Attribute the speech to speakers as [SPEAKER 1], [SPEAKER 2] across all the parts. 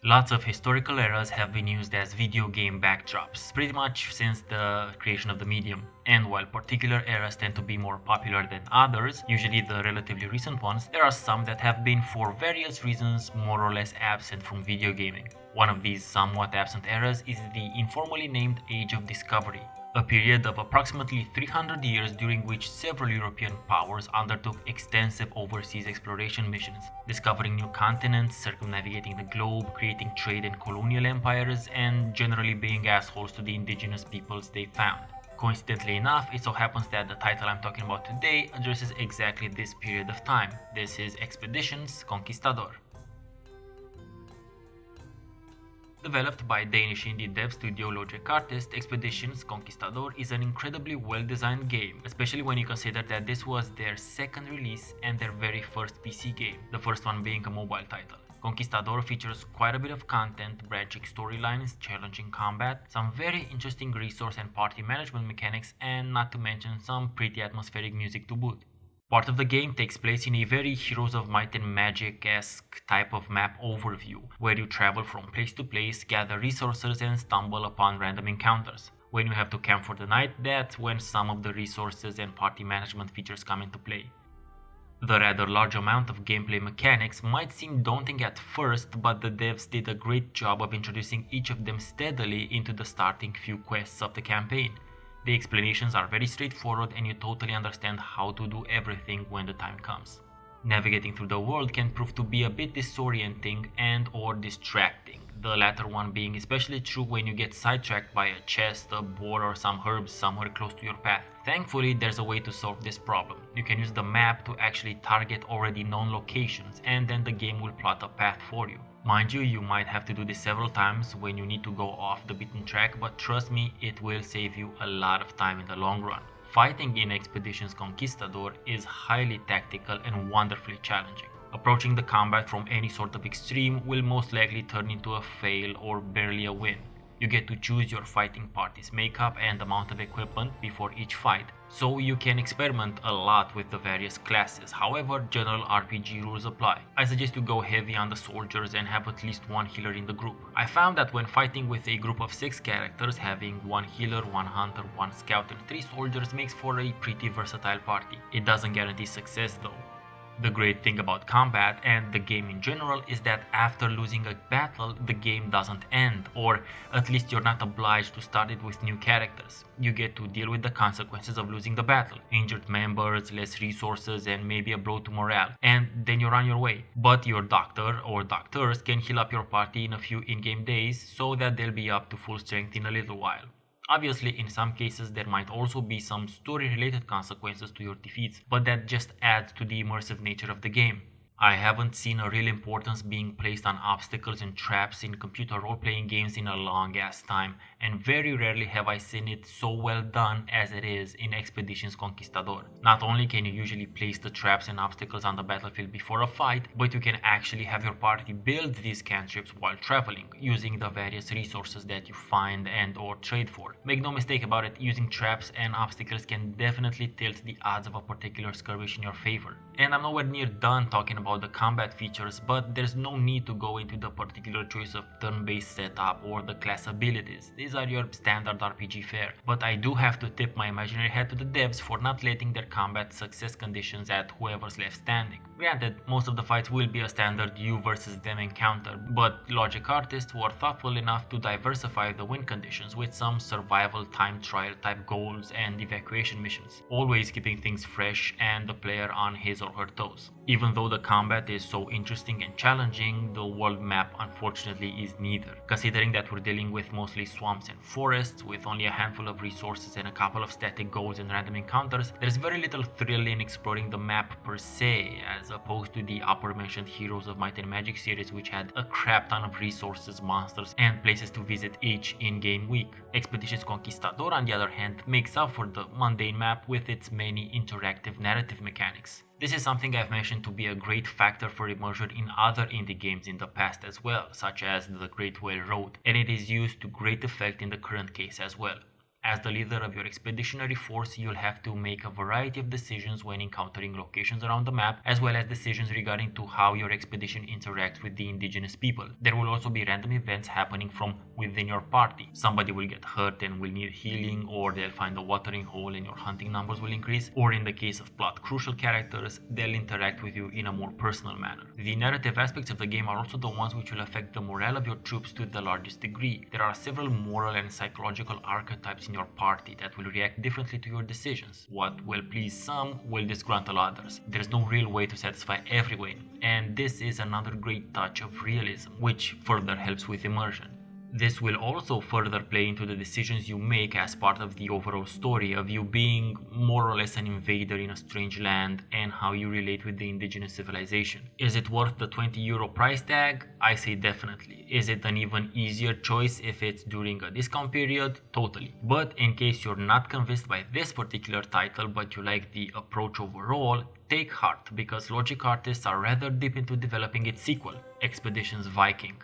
[SPEAKER 1] Lots of historical eras have been used as video game backdrops, pretty much since the creation of the medium. And while particular eras tend to be more popular than others, usually the relatively recent ones, there are some that have been for various reasons more or less absent from video gaming. One of these somewhat absent eras is the informally named Age of Discovery, a period of approximately 300 years during which several European powers undertook extensive overseas exploration missions, discovering new continents, circumnavigating the globe, creating trade and colonial empires, and generally being assholes to the indigenous peoples they found. Coincidentally enough, it so happens that the title I'm talking about today addresses exactly this period of time. This is Expeditions Conquistador. Developed by Danish indie dev studio Logic Artist, Expeditions Conquistador is an incredibly well-designed game, especially when you consider that this was their second release and their very first PC game, the first one being a mobile title. Conquistador features quite a bit of content, branching storylines, challenging combat, some very interesting resource and party management mechanics, and not to mention some pretty atmospheric music to boot. Part of the game takes place in a very Heroes of Might and Magic-esque type of map overview, where you travel from place to place, gather resources and stumble upon random encounters. When you have to camp for the night, that's when some of the resources and party management features come into play. The rather large amount of gameplay mechanics might seem daunting at first, but the devs did a great job of introducing each of them steadily into the starting few quests of the campaign. The explanations are very straightforward and you totally understand how to do everything when the time comes. Navigating through the world can prove to be a bit disorienting and/or distracting, the latter one being especially true when you get sidetracked by a chest, a boar or some herbs somewhere close to your path. Thankfully, there's a way to solve this problem. You can use the map to actually target already known locations and then the game will plot a path for you. Mind you, you might have to do this several times when you need to go off the beaten track, but trust me, it will save you a lot of time in the long run. Fighting in Expeditions Conquistador is highly tactical and wonderfully challenging. Approaching the combat from any sort of extreme will most likely turn into a fail or barely a win. You get to choose your fighting party's makeup and amount of equipment before each fight, so you can experiment a lot with the various classes. However, general RPG rules apply. I suggest you go heavy on the soldiers and have at least one healer in the group. I found that when fighting with a group of 6 characters, having one healer, one hunter, one scout and 3 soldiers makes for a pretty versatile party. It doesn't guarantee success though. The great thing about combat and the game in general is that after losing a battle, the game doesn't end, or at least you're not obliged to start it with new characters. You get to deal with the consequences of losing the battle, injured members, less resources and maybe a blow to morale, and then you're on your way. But your doctor or doctors can heal up your party in a few in-game days so that they'll be up to full strength in a little while. Obviously, in some cases there might also be some story-related consequences to your defeats, but that just adds to the immersive nature of the game. I haven't seen a real importance being placed on obstacles and traps in computer role-playing games in a long ass time, and very rarely have I seen it so well done as it is in Expeditions Conquistador. Not only can you usually place the traps and obstacles on the battlefield before a fight, but you can actually have your party build these cantrips while traveling, using the various resources that you find and/or trade for. Make no mistake about it, using traps and obstacles can definitely tilt the odds of a particular skirmish in your favor. And I'm nowhere near done talking about the combat features, but there's no need to go into the particular choice of turn-based setup or the class abilities. These are your standard RPG fare, but I do have to tip my imaginary hat to the devs for not letting their combat success conditions at whoever's left standing. Granted, most of the fights will be a standard you versus them encounter, but Logic Artists were thoughtful enough to diversify the win conditions with some survival time trial type goals and evacuation missions, always keeping things fresh and the player on his or her toes. Even though the combat is so interesting and challenging, the world map unfortunately is neither. Considering that we're dealing with mostly swamps and forests with only a handful of resources and a couple of static goals and random encounters, there's very little thrill in exploring the map per se, as opposed to the upper mentioned Heroes of Might and Magic series, which had a crap ton of resources, monsters and places to visit each in-game week. Expeditions Conquistador, on the other hand, makes up for the mundane map with its many interactive narrative mechanics. This is something I've mentioned to be a great factor for immersion in other indie games in the past as well, such as the Great Whale Road, and it is used to great effect in the current case as well. As the leader of your expeditionary force, you'll have to make a variety of decisions when encountering locations around the map, as well as decisions regarding to how your expedition interacts with the indigenous people. There will also be random events happening from within your party. Somebody will get hurt and will need healing, or they'll find a watering hole and your hunting numbers will increase, or in the case of plot crucial characters, they'll interact with you in a more personal manner. The narrative aspects of the game are also the ones which will affect the morale of your troops to the largest degree. There are several moral and psychological archetypes in your party that will react differently to your decisions. What will please some will disgruntle others. There's no real way to satisfy everyone, and this is another great touch of realism, which further helps with immersion. This will also further play into the decisions you make as part of the overall story of you being more or less an invader in a strange land and how you relate with the indigenous civilization. Is it worth the €20 price tag? I say definitely. Is it an even easier choice if it's during a discount period? Totally. But in case you're not convinced by this particular title but you like the approach overall, take heart, because Logic Artists are rather deep into developing its sequel, Expeditions Viking.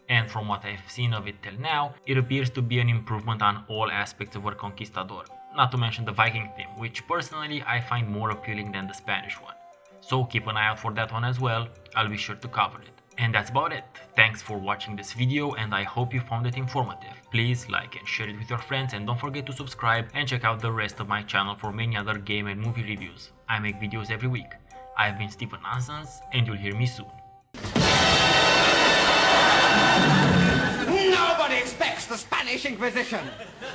[SPEAKER 1] And from what I've seen of it till now, it appears to be an improvement on all aspects of our Conquistador, not to mention the Viking theme, which personally I find more appealing than the Spanish one. So keep an eye out for that one as well, I'll be sure to cover it. And that's about it. Thanks for watching this video and I hope you found it informative. Please like and share it with your friends, and don't forget to subscribe and check out the rest of my channel for many other game and movie reviews. I make videos every week. I've been Stephen Nonsens and you'll hear me soon.
[SPEAKER 2] Nobody expects the Spanish Inquisition!